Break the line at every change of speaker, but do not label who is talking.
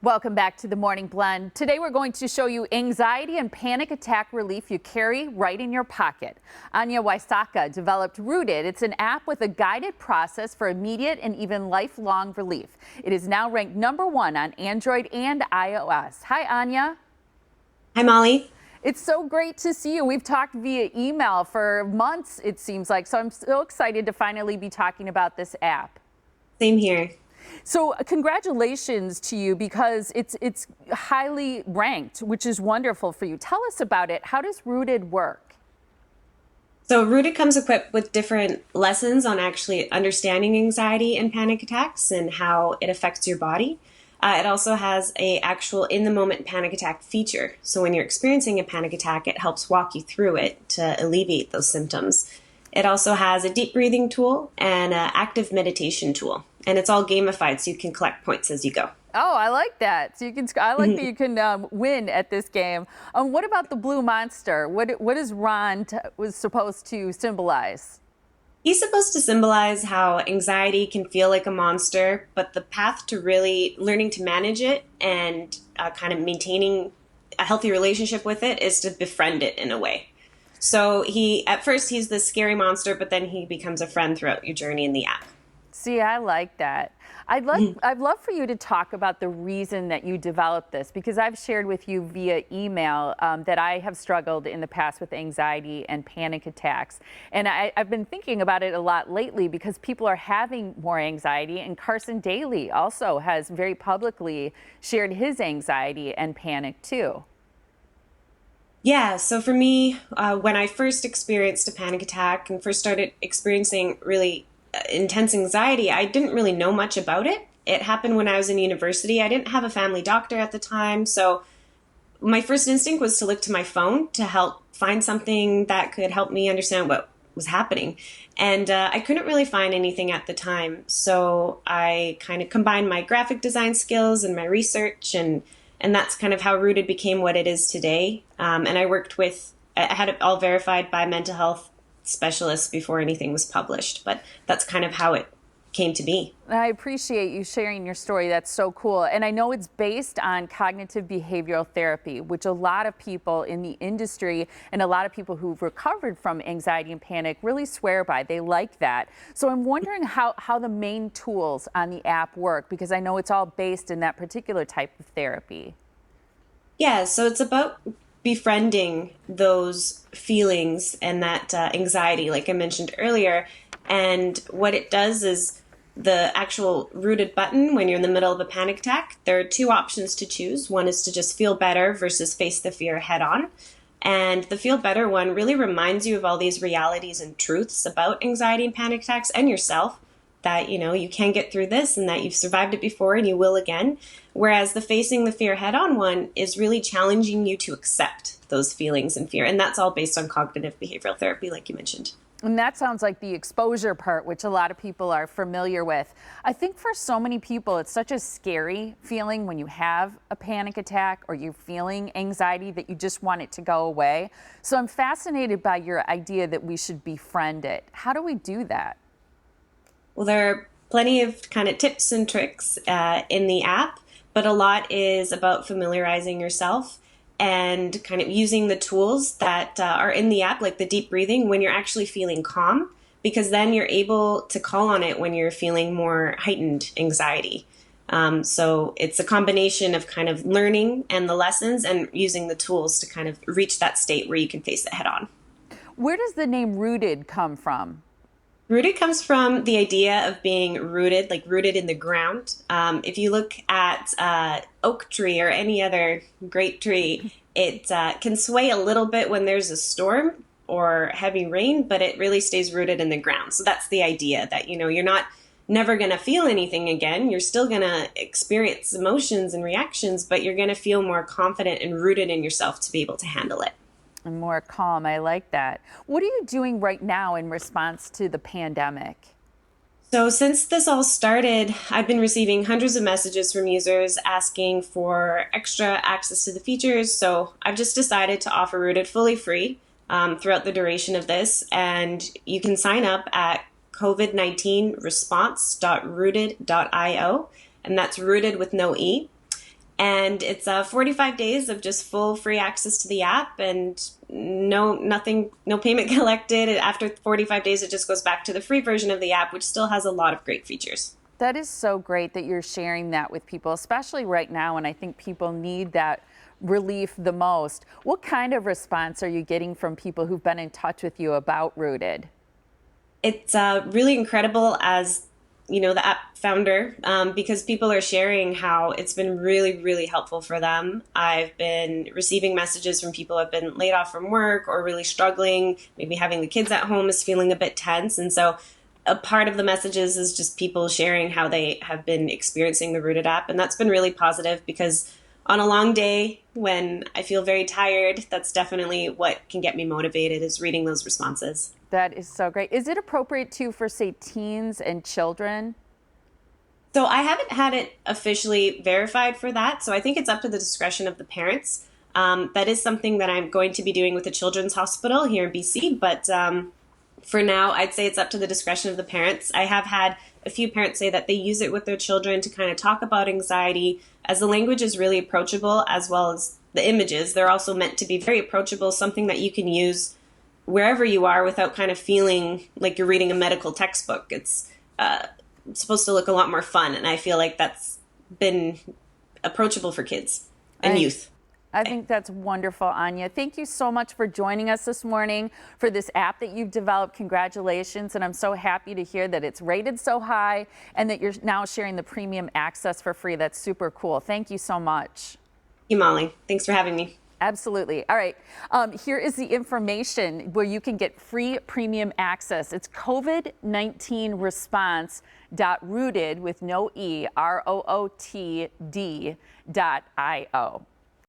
Welcome back to the Morning Blend. Today we're going to show you anxiety and panic attack relief you carry right in your pocket. Anya Waisaka developed Rooted. It's an app with a guided process for immediate and even lifelong relief. It is now ranked #1 on Android and iOS. Hi, Anya.
Hi, Molly.
It's so great to see you. We've talked via email for months, it seems like, so I'm so excited to finally be talking about this app.
Same here.
So congratulations to you because it's highly ranked, which is wonderful for you. Tell us about it. How does Rooted work?
So Rooted comes equipped with different lessons on actually understanding anxiety and panic attacks and how it affects your body. It also has a actual in-the-moment panic attack feature. So when you're experiencing a panic attack, it helps walk you through it to alleviate those symptoms. It also has a deep breathing tool and an active meditation tool. And it's all gamified, so you can collect points as you go.
Oh, I like that. So you can. I like that you can win at this game. What about the blue monster? What is Ron was supposed to symbolize?
He's supposed to symbolize how anxiety can feel like a monster, but the path to really learning to manage it and kind of maintaining a healthy relationship with it is to befriend it in a way. So at first he's this scary monster, but then he becomes a friend throughout your journey in the app.
See, I like that. I'd love for you to talk about the reason that you developed this, because I've shared with you via email that I have struggled in the past with anxiety and panic attacks. And I've been thinking about it a lot lately because people are having more anxiety. And Carson Daly also has very publicly shared his anxiety and panic too.
Yeah, so for me, when I first experienced a panic attack and first started experiencing really intense anxiety, I didn't really know much about it. It happened when I was in university. I didn't have a family doctor at the time, so my first instinct was to look to my phone to help find something that could help me understand what was happening. And I couldn't really find anything at the time, so I kind of combined my graphic design skills and my research, and that's kind of how Rooted became what it is today. And I had it all verified by mental health specialists before anything was published, but that's kind of how it came to be.
I appreciate you sharing your story. That's so cool. And I know it's based on cognitive behavioral therapy, which a lot of people in the industry and a lot of people who've recovered from anxiety and panic really swear by. They like that. So I'm wondering how the main tools on the app work, because I know it's all based in that particular type of therapy.
Yeah, so it's about befriending those feelings and that anxiety, like I mentioned earlier. And what it does is the actual Rooted button, when you're in the middle of a panic attack, there are two options to choose. One is to just feel better versus face the fear head on. And the feel better one really reminds you of all these realities and truths about anxiety and panic attacks and yourself, that you can get through this and that you've survived it before and you will again. Whereas the facing the fear head on one is really challenging you to accept those feelings and fear. And that's all based on cognitive behavioral therapy, like you mentioned.
And that sounds like the exposure part, which a lot of people are familiar with. I think for so many people, it's such a scary feeling when you have a panic attack or you're feeling anxiety that you just want it to go away. So I'm fascinated by your idea that we should befriend it. How do we do that?
Well, there are plenty of kind of tips and tricks in the app, but a lot is about familiarizing yourself and kind of using the tools that are in the app, like the deep breathing, when you're actually feeling calm, because then you're able to call on it when you're feeling more heightened anxiety. So it's a combination of kind of learning and the lessons and using the tools to kind of reach that state where you can face it head on.
Where does the name Rooted come from?
Rooted comes from the idea of being rooted, like rooted in the ground. If you look at oak tree or any other great tree, it can sway a little bit when there's a storm or heavy rain, but it really stays rooted in the ground. So that's the idea that, you're not never going to feel anything again. You're still going to experience emotions and reactions, but you're going to feel more confident and rooted in yourself to be able to handle it.
And more calm. I like that. What are you doing right now in response to the pandemic?
So since this all started, I've been receiving hundreds of messages from users asking for extra access to the features. So I've just decided to offer Rooted fully free throughout the duration of this. And you can sign up at covid19response.rooted.io. And that's rooted with no E. And it's 45 days of just full free access to the app and no payment collected. After 45 days, it just goes back to the free version of the app, which still has a lot of great features.
That is so great that you're sharing that with people, especially right now, and I think people need that relief the most. What kind of response are you getting from people who've been in touch with you about Rooted?
It's really incredible as the app founder, because people are sharing how it's been really, really helpful for them. I've been receiving messages from people who have been laid off from work or really struggling, maybe having the kids at home is feeling a bit tense. And so a part of the messages is just people sharing how they have been experiencing the Rooted app. And that's been really positive because on a long day when I feel very tired, that's definitely what can get me motivated is reading those responses.
That is so great. Is it appropriate too for, say, teens and children?
So I haven't had it officially verified for that. So I think it's up to the discretion of the parents. That is something that I'm going to be doing with the Children's Hospital here in BC. But for now, I'd say it's up to the discretion of the parents. I have had a few parents say that they use it with their children to kind of talk about anxiety, as the language is really approachable, as well as the images. They're also meant to be very approachable, something that you can use wherever you are without kind of feeling like you're reading a medical textbook. It's supposed to look a lot more fun, and I feel like that's been approachable for kids and youth.
I think that's wonderful, Anya. Thank you so much for joining us this morning for this app that you've developed. Congratulations. And I'm so happy to hear that it's rated so high and that you're now sharing the premium access for free. That's super cool. Thank you so much.
Thank you, Molly. Thanks for having me.
Absolutely. All right. Here is the information where you can get free premium access. It's COVID-19 response.rooted with no E, ROOTD.io.